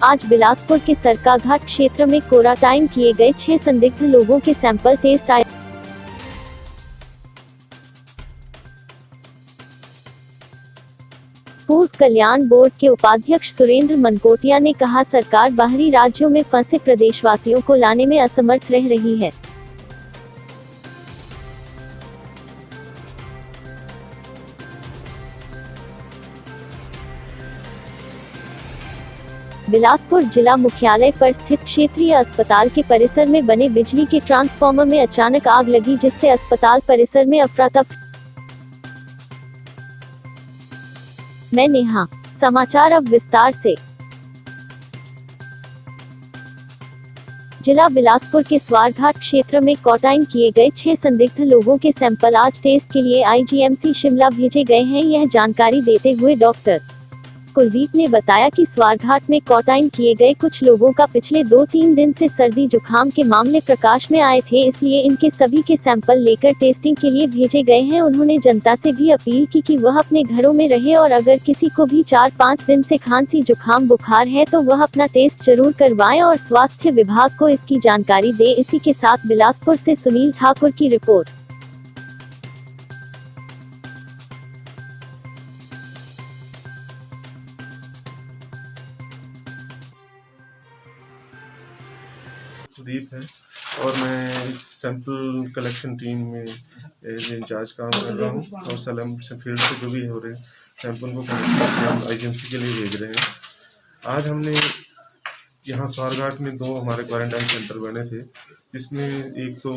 आज बिलासपुर के सरकाघाट क्षेत्र में क्वारंटाइन किए गए 6 संदिग्ध लोगों के सैंपल टेस्ट आए। पूर्व कल्याण बोर्ड के उपाध्यक्ष सुरेंद्र मनकोटिया ने कहा, सरकार बाहरी राज्यों में फंसे प्रदेशवासियों को लाने में असमर्थ रह रही है। बिलासपुर जिला मुख्यालय पर स्थित क्षेत्रीय अस्पताल के परिसर में बने बिजली के ट्रांसफार्मर में अचानक आग लगी, जिससे अस्पताल परिसर में अफरा-तफरी। मैं नेहा। समाचार अब विस्तार से। जिला बिलासपुर के स्वारघाट क्षेत्र में क्वारंटाइन किए गए 6 संदिग्ध लोगों के सैंपल आज टेस्ट के लिए आईजीएमसी शिमला भेजे गए हैं। यह जानकारी देते हुए डॉक्टर कुलदीप ने बताया कि स्वारघाट में क्वारंटाइन किए गए कुछ लोगों का पिछले 2-3 दिन से सर्दी जुकाम के मामले प्रकाश में आए थे, इसलिए इनके सभी के सैंपल लेकर टेस्टिंग के लिए भेजे गए हैं। उन्होंने जनता से भी अपील की कि वह अपने घरों में रहे और अगर किसी को भी 4-5 दिन से खांसी जुकाम बुखार है तो वह अपना टेस्ट जरूर करवाएं और स्वास्थ्य विभाग को इसकी जानकारी दे। इसी के साथ बिलासपुर से सुनील ठाकुर की रिपोर्ट। सुदीप है और मैं इस सैंपल कलेक्शन टीम में एज इंचार्ज काम कर रहा हूँ और सलम से फील्ड से जो भी हो रहे सैंपल को हम आईजीएमसी के लिए भेज रहे हैं। आज हमने यहाँ स्वारघाट में 2 हमारे क्वारंटाइन सेंटर बने थे, जिसमें एक तो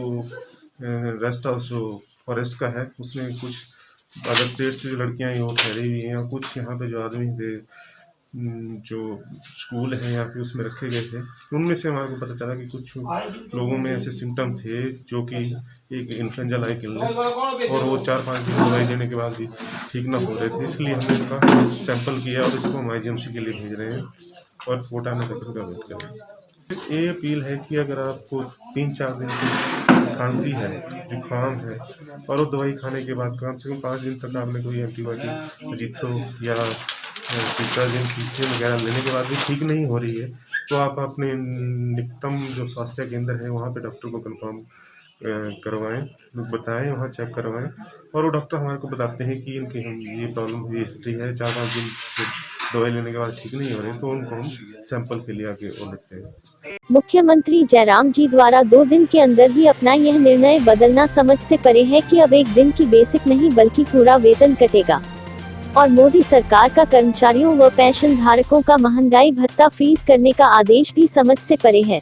रेस्ट हाउस जो फॉरेस्ट का है, उसमें कुछ अदर स्टेट से जो लड़कियाँ वो ठहरी हुई हैं और कुछ यहाँ पे जो आदमी थे जो स्कूल है या फिर उसमें रखे गए थे, उनमें से हमारे को पता चला कि कुछ लोगों में ऐसे सिम्टम थे जो कि एक इन्फ्लुएंजा लाइक इलनेस, और वो 4-5 दिन दवाई देने के बाद भी ठीक ना हो रहे थे। इसलिए हमने उनका सैंपल किया और इसको हम आईजीएमसी के लिए भेज रहे हैं और कोटा में तक का वेट कर रहे हैं। ये अपील है कि अगर आपको 3-4 दिन की खांसी है, जुकाम है और वो दवाई खाने के बाद कम से कम 5 दिन तक आपने कोई एंटीबायोटिक जिथ्रो या सिट्राजिन वगैरह लेने के बाद भी ठीक नहीं हो रही है, तो आप अपने निकटतम जो स्वास्थ्य केंद्र है वहाँ पे डॉक्टर को कंफर्म करवाएं, बताएं, वहाँ चेक करवाएं और वो डॉक्टर हमारे को बताते हैं कि इनकी हम ये प्रॉब्लम हुई हिस्ट्री है, 4-5 दिन दवाई लेने के बाद ठीक नहीं हो रहे, तो उनको हम सैंपल के लिए आगे और लेते हैं। मुख्यमंत्री जयराम जी द्वारा 2 दिन के अंदर ही अपना यह निर्णय बदलना समझ से परे है कि अब 1 दिन की बेसिक नहीं बल्कि पूरा वेतन कटेगा। और मोदी सरकार का कर्मचारियों व पेंशन धारकों का महंगाई भत्ता फ्रीज करने का आदेश भी समझ से परे है।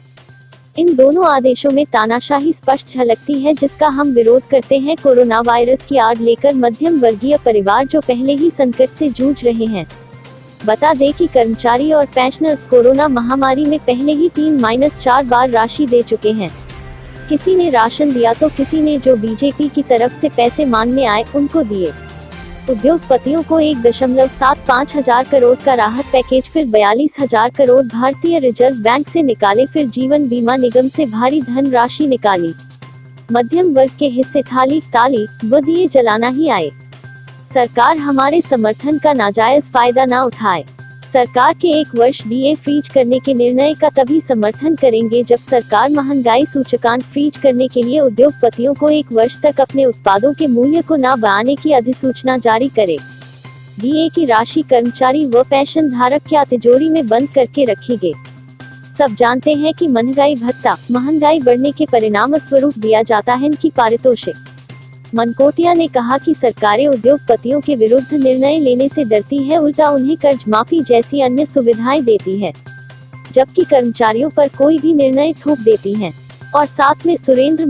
इन दोनों आदेशों में तानाशाही स्पष्ट झलकती है, जिसका हम विरोध करते हैं। कोरोना वायरस की आड़ लेकर मध्यम वर्गीय परिवार जो पहले ही संकट से जूझ रहे हैं। बता दें कि कर्मचारी और पेंशनर्स कोरोना महामारी में पहले ही 3-4 बार राशि दे चुके हैं। किसी ने राशन दिया तो किसी ने जो बीजेपी की तरफ से पैसे मांगने आए उनको दिए। उद्योगपतियों को 1.75 हजार करोड़ का राहत पैकेज, फिर 42,000 करोड़ भारतीय रिजर्व बैंक से निकाले, फिर जीवन बीमा निगम से भारी धन राशि निकाली। मध्यम वर्ग के हिस्से थाली ताली व दिए जलाना ही आए। सरकार हमारे समर्थन का नाजायज फायदा ना उठाए। सरकार के 1 वर्ष डीए फ्रीज करने के निर्णय का तभी समर्थन करेंगे जब सरकार महंगाई सूचकांक फ्रीज करने के लिए उद्योगपतियों को 1 वर्ष तक अपने उत्पादों के मूल्य को ना बढ़ाने की अधिसूचना जारी करे। डीए की राशि कर्मचारी व पेंशन धारक की तिजोरी में बंद करके रखेंगे। सब जानते हैं कि महंगाई भत्ता महंगाई बढ़ने के परिणाम स्वरूप दिया जाता है इनकी पारितोषिक। मनकोटिया ने कहा कि सरकारें उद्योगपतियों के विरुद्ध निर्णय लेने से डरती है, उल्टा उन्हें कर्ज माफी जैसी अन्य सुविधाएं देती है, जबकि कर्मचारियों पर कोई भी निर्णय थोप देती हैं। और साथ में सुरेंद्र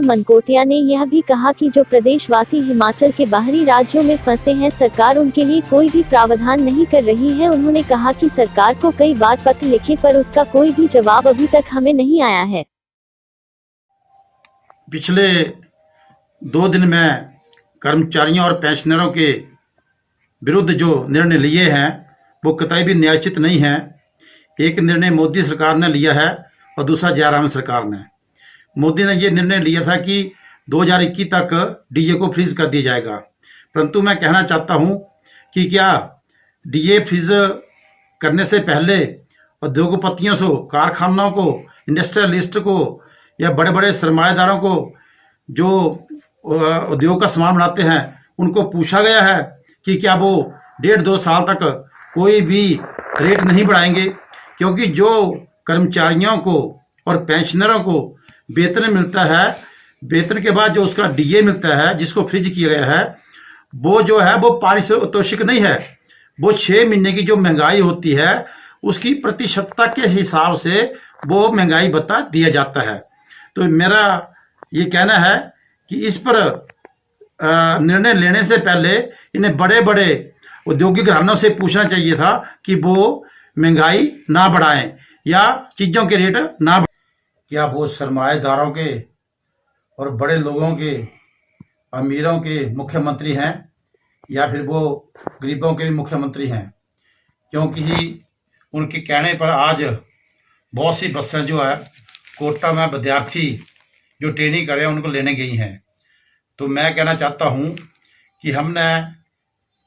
मनकोटिया ने यह भी कहा कि जो प्रदेशवासी हिमाचल के बाहरी राज्यों में फंसे हैं, सरकार उनके लिए कोई भी प्रावधान नहीं कर रही है। उन्होंने कहा कि सरकार को कई बार पत्र लिखे पर उसका कोई भी जवाब अभी तक हमें नहीं आया है। पिछले 2 दिन में कर्मचारियों और पेंशनरों के विरुद्ध जो निर्णय लिए हैं वो कतई भी न्यायोचित नहीं है। एक निर्णय मोदी सरकार ने लिया है और दूसरा जयराम सरकार ने। मोदी ने ये निर्णय लिया था कि 2021 तक डीए को फ्रीज कर दिया जाएगा, परंतु मैं कहना चाहता हूँ कि क्या डीए फ्रीज करने से पहले उद्योगपतियों से, कारखानों को, इंडस्ट्रियलिस्ट को या बड़े बड़े सरमाएदारों को जो उद्योग का सामान बनाते हैं उनको पूछा गया है कि क्या वो 1.5-2 साल तक कोई भी रेट नहीं बढ़ाएंगे, क्योंकि जो कर्मचारियों को और पेंशनरों को वेतन मिलता है, वेतन के बाद जो उसका डीए मिलता है जिसको फ्रीज किया गया है, वो जो है वो पारितोषिक नहीं है, वो 6 महीने की जो महंगाई होती है उसकी प्रतिशतता के हिसाब से वो महंगाई भत्ता दिया जाता है। तो मेरा ये कहना है कि इस पर निर्णय लेने से पहले इन्हें बड़े बड़े औद्योगिक घरानों से पूछना चाहिए था कि वो महंगाई ना बढ़ाएं या चीज़ों के रेट ना बढ़ाएं। क्या वो सरमाएदारों के और बड़े लोगों के, अमीरों के मुख्यमंत्री हैं या फिर वो गरीबों के भी मुख्यमंत्री हैं? क्योंकि उनके कहने पर आज बहुत सी बसें जो है कोटा में विद्यार्थी जो ट्रेनिंग कर रहे हैं उनको लेने गई हैं। तो मैं कहना चाहता हूँ कि हमने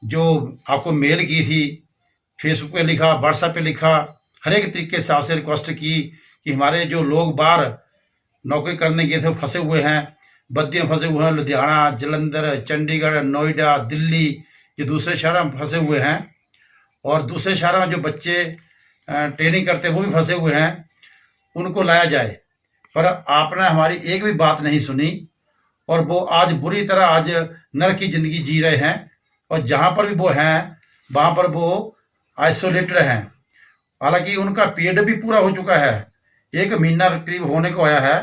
जो आपको मेल की थी, फेसबुक पे लिखा, व्हाट्सएप पे लिखा, हर एक तरीके से आपसे रिक्वेस्ट की कि हमारे जो लोग बाहर नौकरी करने गए थे वो फंसे हुए हैं, बद्दियों फंसे हुए हैं, लुधियाना, जलंधर, चंडीगढ़, नोएडा, दिल्ली, ये दूसरे शहरों में फंसे हुए हैं, और दूसरे शहरों में जो बच्चे ट्रेनिंग करते हैं वो भी फंसे हुए हैं, उनको लाया जाए। पर आपने हमारी एक भी बात नहीं सुनी और वो आज बुरी तरह आज नरक की ज़िंदगी जी रहे हैं, और जहाँ पर भी वो हैं वहाँ पर वो आइसोलेटेड हैं। हालांकि उनका पीरियड भी पूरा हो चुका है, 1 महीना करीब होने को आया है,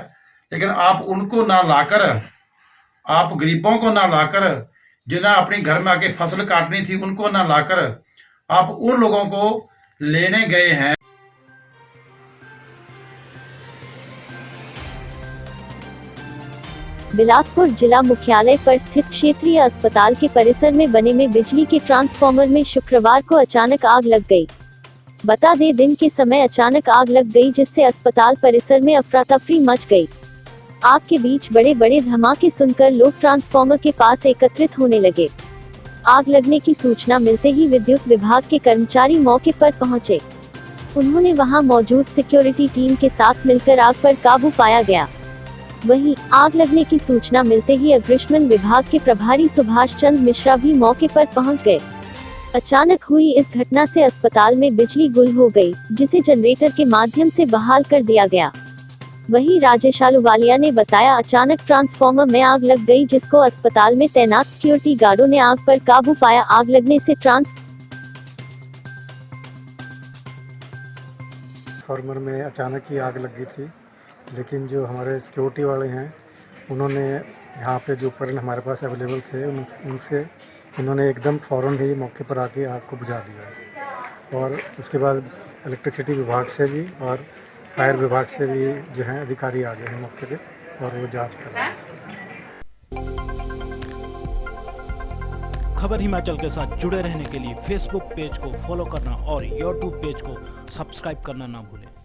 लेकिन आप उनको ना लाकर, आप गरीबों को ना लाकर, जिन्हें अपने घर में आके फसल काटनी थी उनको ना लाकर आप उन लोगों को लेने गए हैं। बिलासपुर जिला मुख्यालय पर स्थित क्षेत्रीय अस्पताल के परिसर में बने में बिजली के ट्रांसफार्मर में शुक्रवार को अचानक आग लग गई। बता दें, दिन के समय अचानक आग लग गई जिससे अस्पताल परिसर में अफरा तफरी मच गई। आग के बीच बड़े बड़े धमाके सुनकर लोग ट्रांसफार्मर के पास एकत्रित होने लगे। आग लगने की सूचना मिलते ही विद्युत विभाग के कर्मचारी मौके पर पहुंचे। उन्होंने वहां मौजूद सिक्योरिटी टीम के साथ मिलकर आग पर काबू पाया गया। वहीं आग लगने की सूचना मिलते ही अग्निशमन विभाग के प्रभारी सुभाष चंद्र मिश्रा भी मौके पर पहुंच गए। अचानक हुई इस घटना से अस्पताल में बिजली गुल हो गई, जिसे जनरेटर के माध्यम से बहाल कर दिया गया। वहीं राजेश आलूवालिया ने बताया, अचानक ट्रांसफार्मर में आग लग गई, जिसको अस्पताल में तैनात सिक्योरिटी गार्डों ने आग पर काबू पाया। आग लगने से ट्रांसफार्मर में अचानक ही आग लग गई थी, लेकिन जो हमारे सिक्योरिटी वाले हैं उन्होंने यहाँ पे जो उपकरण हमारे पास अवेलेबल थे उनसे इन्होंने एकदम फ़ौरन ही मौके पर आके आग को बुझा दिया। और उसके बाद इलेक्ट्रिसिटी विभाग से भी और फायर विभाग से भी जो हैं अधिकारी आ गए हैं मौके पे और वो जांच कर रहे हैं। खबर हिमाचल के साथ जुड़े रहने के लिए फेसबुक पेज को फॉलो करना और यूट्यूब पेज को सब्सक्राइब करना ना भूलें।